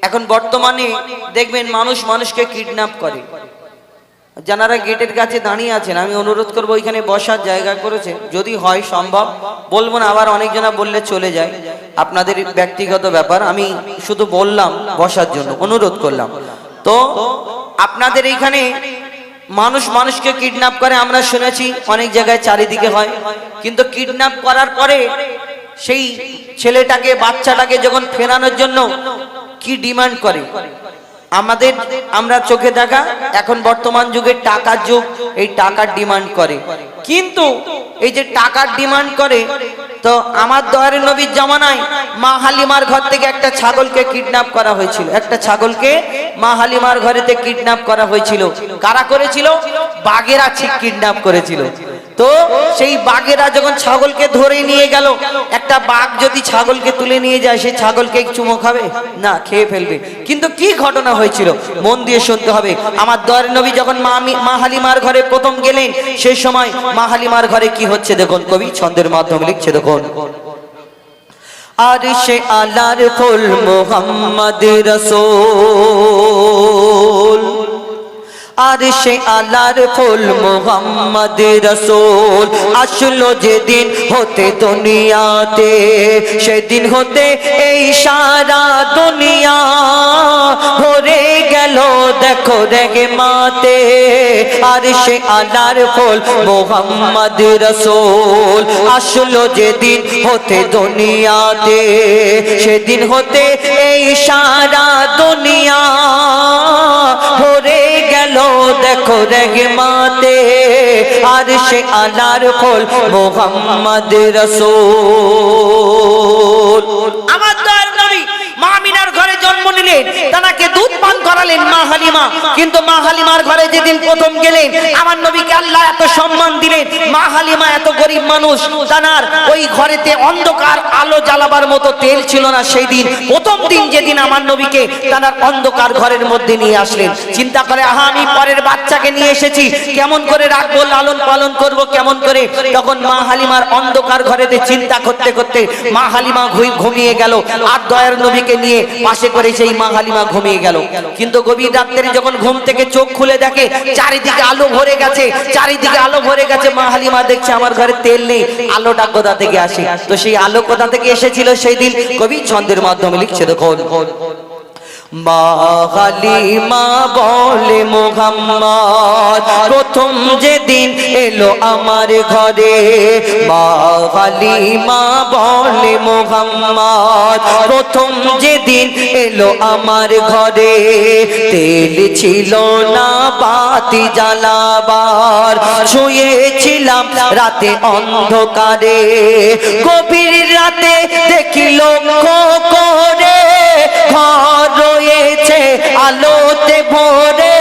এখন বর্তমানে দেখবেন মানুষ মানুষকে কিডন্যাপ করে। যারা গেটের কাছে দাঁড়িয়ে আছেন আমি অনুরোধ করব ওইখানে বসার জায়গা করেছে, যদি হয় সম্ভব, বলবো না আবার অনেকজনা বললে চলে যায়, আপনাদের ব্যক্তিগত ব্যাপার, আমি শুধু বললাম বসার জন্য অনুরোধ করলাম। তো আপনাদের এইখানে মানুষ মানুষকে কিডন্যাপ করে আমরা শুনেছি অনেক জায়গায় চারিদিকে হয়, কিন্তু কিডন্যাপ করার পরে সেই ছেলেটাকে বাচ্চাটাকে যখন ফেরানোর জন্য কি ডিমান্ড করে, আমরা চোখে দেখা এখন বর্তমান যুগে টাকার যুগ, এই টাকার ডিমান্ড করে। কিন্তু এই যে টাকার ডিমান্ড করে, তো আমার দয়ার নবীর জামানায় মা হালিমার ঘর থেকে একটা ছাগলকে কিডন্যাপ করা হয়েছিল, একটা ছাগলকে মা হালিমার ঘরেতে কিডন্যাপ করা হয়েছিল। কারা করেছিল? বাঘেরা কিডন্যাপ করেছিল। তো সেই বাঘেরা যখন ছাগলকে ধরে নিয়ে গেল, একটা বাঘ যদি ছাগলকে তুলে নিয়ে যায় সে ছাগলকে চুমো খাবে না, খেয়ে ফেলবে। কিন্তু কি ঘটনা হয়েছিল মন দিয়ে শুনতে হবে। আমার দয়ার নবী যখন মা হালিমার ঘরে প্রথম গেলেন, সেই সময় মা হালিমার ঘরে কি হচ্ছে দেখুন, কবি ছন্দের মাধ্যমে লিখছে দেখুন। আরশে আলার ফুল মুহাম্মদ রাসূল, আরশে আলার ফুল মুহাম্মদ রাসূল, আসলো যেদিন হতে দুনিয়াতে, সেদিন হতে এই সারা দুনিয়া ভরে গেল দেখো রহমতে। আরশে আলার ফুল মুহাম্মদ রাসূল, আসলো যেদিন হতে দুনিয়াতে, সেদিন হতে এই সারা দুনিয়া ভরে গেল দেখো রহমতে। আরশে আলার ফুল মুহাম্মদ রাসূল। আমার দয়ার নবী মা আমিনার ঘরে জন্ম নিলেন, তাকে দুধ পান করালেন মা হালিমা। কিন্তু মা হালিমার ঘরে যেদিন প্রথম গেলেন, আমার নবীকে আল্লাহ এত সম্মান দিলেন। মা হালিমা এত গরিব মানুষ, তার ওই ঘরেতে অন্ধকার, আলো জ্বালাবার মতো তেল ছিল না। সেই দিন প্রথম দিন যেদিন আমার নবীকে তার অন্ধকার ঘরের মধ্যে নিয়ে আসলেন, চিন্তা করে আহা আমি পরের বাচ্চাকে নিয়ে এসেছি, কেমন করে রাখবো, লালন পালন করব কেমন করে। তখন মা হালিমার অন্ধকার ঘরেতে চিন্তা করতে করতে মা হালিমা ঘুমিয়ে গেল, আর দয়ার নবীকে নিয়ে পাশে করে সেই মা হালিমা ঘুমিয়ে গেল। কিন্তু গভীর রাত্রে যখন ঘুম থেকে চোখ খুলে দেখে চারিদিকে আলো ভরে গেছে, চারিদিকে আলো ভরে গেছে, মা হালিমা দেখছে আমার ঘরে তেল নেই, আলোটা কোথা থেকে আসে? তো সেই আলো কোথা থেকে এসেছিল সেই দিন কবি ছন্দের মাধ্যমে লিখছে দেখুন। মা হালিমা বলে মুহাম্মদ প্রথম যেদিন এলো আমার ঘরে, মা হালিমা বলে মুহাম্মদ প্রথম যেদিন এলো আমার ঘরে, তেল ছিল না বাতি জ্বালাবার, শুয়েছিলাম রাতে অন্ধকারে, গভীর রাতে দেখি লক্ষ্য করে ঘর রয়েছে আলোতে ভরে,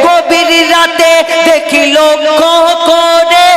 গভীর রাতে দেখি লক্ষ্য করে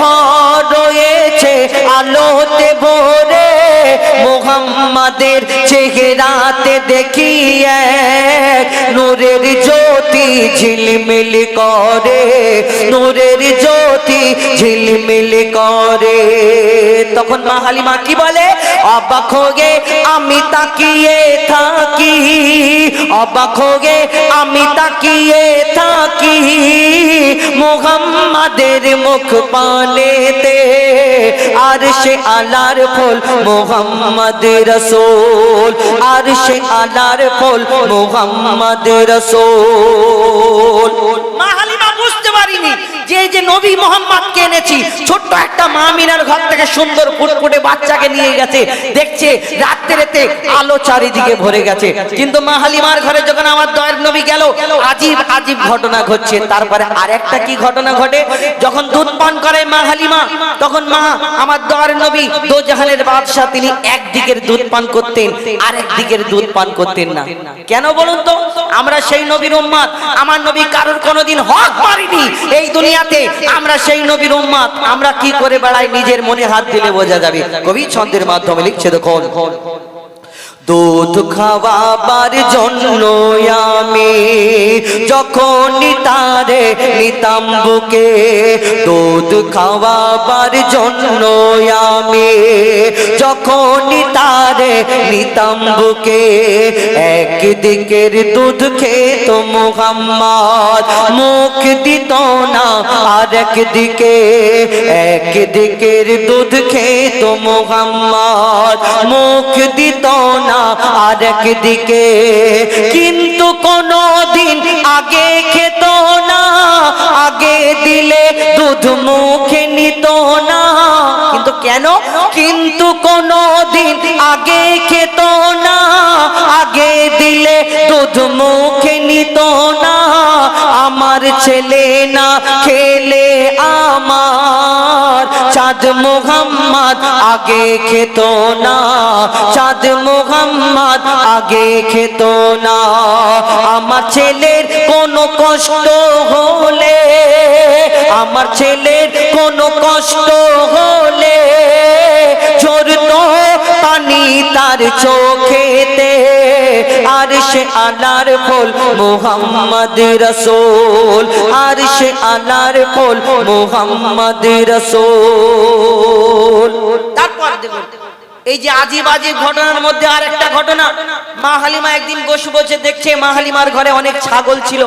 ঘর রয়েছে আলোতে ভরে, মুহাম্মাদের চেহারাতে দেখি এক নূরের জ্যোতি ঝিলমিল করে, নূরের জ্যোতি ঝিলমিল করে। তখন মা হালিমা কি বলে? অবাক হয়ে আমি তাকিয়ে থাকি, অবাক হয়ে আমি তাকিয়ে থাকি, মুহাম্মাদের মুখ পানেতে, আরশে আলার ফুল মুহাম্মদ রাসূল, আরশে আলার ফুল মুহাম্মদ রাসূল। মা হালিমা বুঝতে পারিনি যে নবী মোহাম্মদকে এনেছি, ছোট্ট একটা মা আমিনার ঘর থেকে সুন্দর ফুটফুটে বাচ্চাকে নিয়ে গেছে, দেখছে রাত্রিতে আলো চারিদিকে ভরে গেছে। কিন্তু মা হালিমার ঘরে যখন আমার দয়ার নবী গেল, আজীব আজীব ঘটনা ঘটছে। তারপরে আরেকটা কি ঘটনা ঘটে, যখন দুধ পান করে মা হালিমা, তখন মা আমার দয়ার নবী দোজাহানের বাদশাহ, তিনি একদিকের দুধ পান করতেন, আরেক দিকের দুধ পান করতেন না। কেন বলুন তো? আমরা সেই নবীর উম্মত, আমার নবী কারোর কোনোদিন হক মারিনি এই দুনিয়াতে, আমরা সেই নবীর উম্মত, আমরা কি করে বেড়াই নিজের মনে হাত দিলে বোঝা যাবে। কবি ছন্দের মাধ্যমে লিখছে দেখুন। দুধ খাওয়াবার জন্য আমি যখন তারে নিতাম বুকে, দুধ খাওয়াবার জন্য আমি যখন তারে নিতাম বুকে, এক একদিকের দুধ খেত মুহাম্মদ, মুখ দিত না আর একদিকে। একদিকের দুধ খেত মুহাম্মদ, মুখ দিত না আর একদিকে। কিন্তু কোনদিন আগে খেত না, আগে দিলে দুধ মুখে নিত না। কিন্তু কেন? কিন্তু কোনদিন আগে খেত না, আগে দিলে দুধ মুখে নিত না। আমার ছেলে না খেলে আমার চাঁদ মুহাম্মদ আগে খেত না, চাঁদ মুহাম্মদ আগে খেত না। আমার ছেলের কোনো কষ্ট হলে, আমার ছেলের কোনো কষ্ট হলে ঝরতো পানি তার চোখেতে। আর সে আলার ফুল মুহাম্মদ রাসূল, আর সে আলার ফুল মুহাম্মদ রাসূল। তারপর দেখুন এই যে আজিব আজিব ঘটনার মধ্যে আর একটা ঘটনা। মা হালিমা একদিন বসে বসে দেখছে মা হালিমার ঘরে অনেক ছাগল ছিল,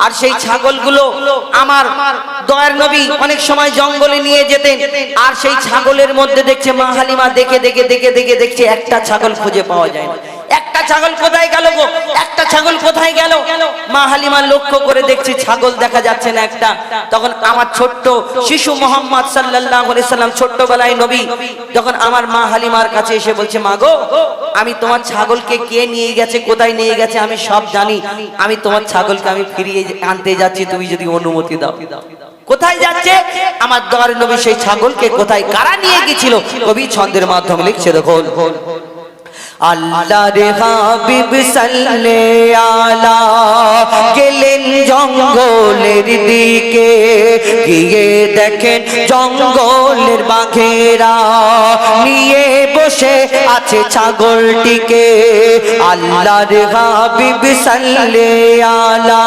আর সেই ছাগলগুলো আমার দয়ার নবী অনেক সময় জঙ্গলে নিয়ে যেতেন। আর সেই ছাগলের মধ্যে দেখছে মা হালিমা দেখে দেখে দেখে দেখে দেখছে একটা ছাগল খুঁজে পাওয়া যায় না। একটা ছাগল কোথায় গেল গো, একটা ছাগল কোথায় গেল? মা হালিমা লক্ষ্য করে দেখছে ছাগল দেখা যাচ্ছে না একটা। তখন আমার ছোট্ট শিশু মোহাম্মদ সাল্লাল্লাহু আলাইহি সাল্লাম ছোট্টবেলায় নবী যখন আমার মা হালিমার কাছে এসে বলছে, মা গো আমি তোমার ছাগলকে কে নিয়ে গেছে, কোথায় নিয়ে গেছে আমি সব জানি, আমি তোমার ছাগলকে আমি ফিরিয়ে আনতে যাচ্ছি, তুমি যদি অনুমতি দাও। কোথায় যাচ্ছে? আমার দয়ার নবী সেই ছাগলকে কোথায় কারা নিয়ে গেছিল কবি ছন্দের মাধ্যমে লিখছে দেখুন। আল্লাহর হাবিব সাল্লাল্লাহু আলা গেলেন জঙ্গলের দিকে, গিয়ে দেখেন জঙ্গলের বাঘেরা নিয়ে বসে আছে ছাগলটিকে। আল্লাহর হাবিব সাল্লাল্লাহু আলা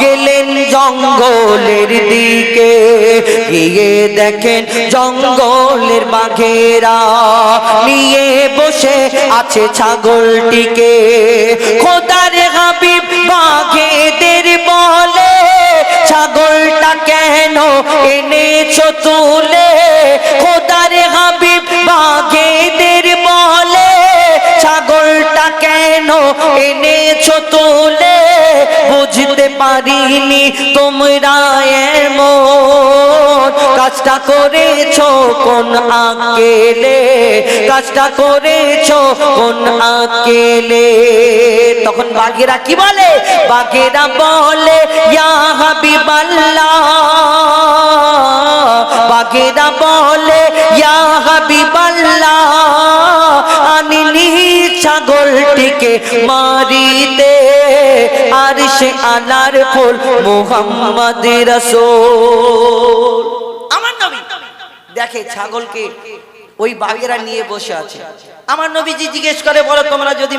গেলেন জঙ্গলের দিকে, গিয়ে দেখেন জঙ্গলের বাঘেরা নিয়ে বসে আছে ছাগলটিকে। খোদার হাবিব বাঘেদের বলে, ছাগলটা কেন এনেছো তুলে? খোদার হাবিব বাঘেদের বলে, ছাগলটা কেন এনেছো তুলে? বুঝতে পারিনি তোমরা এমন কাজটা করেছো কোন আকেলে, কাজটা করেছো কোন আকেলে। তখন বাঘেরা কি বলে? বাঘেরা বলে ইয়া হাবিবাল্লাহ, বাঘেরা বলে ইয়া হাবিবাল্লাহ, আনিনি ছাগলটিকে মারিতে, আর সে আলার ফুল মুহাম্মদ রাসূল। আমার নবী দেখে ছাগলকে ওই বাঘেরা নিয়ে বসে আছে। আমার নবীজি জিজ্ঞেস করে, বলো তোমরা যদি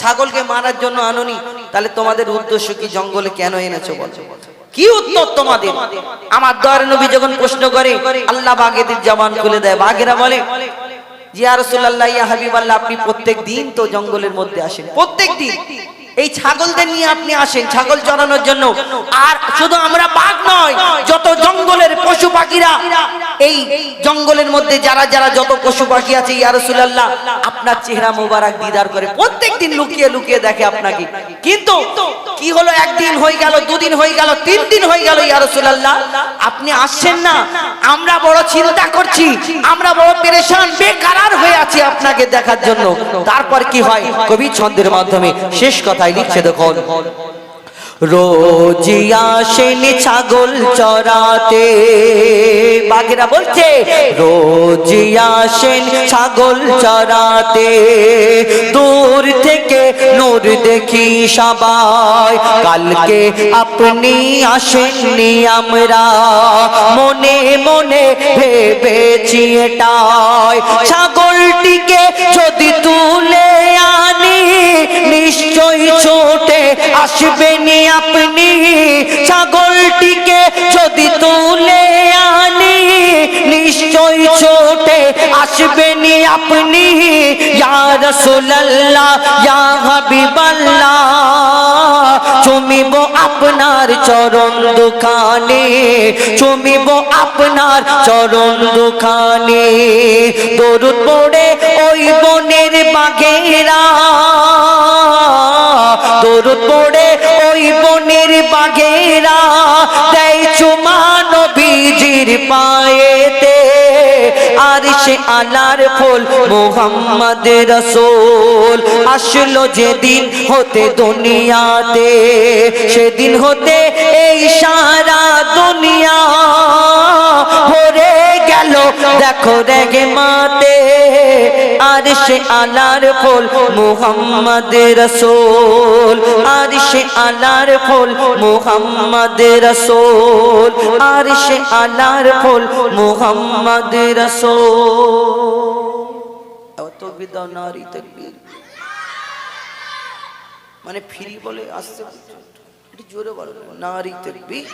ছাগলকে মারার জন্য আনোনি, তাহলে তোমাদের উদ্দেশ্য কি, জঙ্গলে কেন এনেছো বলো? কি উত্তর তোমাদের? আমার দয়ার নবী যখন প্রশ্ন করে আল্লাহ বাঘেদের জবান খুলে দেয়। বাঘেরা বলে, ইয়া রাসূলুল্লাহ ইয়া হাবিবাল্লাহ, আপনি প্রত্যেক দিন তো জঙ্গলের মধ্যে আসেন, প্রত্যেক দিন এই ছাগলদের নিয়ে আপনি আসেন ছাগল চড়ানোর জন্য। আর শুধু আমরা বাঘ নয়, যত জঙ্গলের পশু পাখিরা এই জঙ্গলের মধ্যে যারা যারা যত পশু পাখি আছে, ইয়া রাসূলুল্লাহ আপনার চেহারা মোবারক দিদার করে প্রত্যেকদিন লুকিয়ে লুকিয়ে দেখে আপনাকে। কিন্তু কি হলো, একদিন হয়ে গেল, দুদিন হয়ে গেল, 3 দিন হয়ে গেল, ইয়া রাসূলুল্লাহ আপনি আসছেন না। আমরা বড় চিন্তা করছি, আমরা বড় পেরেশান বেকারার হয়ে আছি আপনাকে দেখার জন্য। তারপর কি হয় কবি ছন্দের মাধ্যমে শেষ কথায় লিখছে দেখুন। রোজ আসেন ছাগল চরাতে, বাঘেরা বলছে রোজ আসেন ছাগল চরাতে, দূর থেকে নূর দেখি সবাই, কালকে আপনি আসেননি আমরা মনে মনে ভেবেছি এটাই। ছাগলটিকে যদি তুলে আনি নিশ্চয়ই ছোটে আসবেনি আপনি, ছাগলটিকে যদি তুলে আনি নিশ্চয়ই ছোটে আসবেনি আপনি। ইয়া রাসূলুল্লাহ ইয়া হাবিবাল্লাহ চুমিব আপনার চরণ দুখানে, চুমিব আপনার চরণ দুখানে। দরুদ পড়ে ওই বনের বাঘেরা, দরুদ পড়ে ওই বনের বাঘেরা দেয় চুমা নবীজির পায়েতে। আরশে আলার ফুল মুহাম্মদ রাসূল আসলো যেদিন হতে দুনিয়াতে, সেদিন হতে এই সারা দুনিয়া ভরে গেল দেখো রেগে মাতে। আরশে আলার ফুল মুহাম্মদ রাসূল, আরশে আলার ফুল মুহাম্মদ রাসূল, আরশে আলার ফুল মুহাম্মদ রাসূল। তাকবীর দাও, নারী তাকবীর। মানে ফ্রি বলে আসতে একটু জোরে বলো, নারী তাকবীর।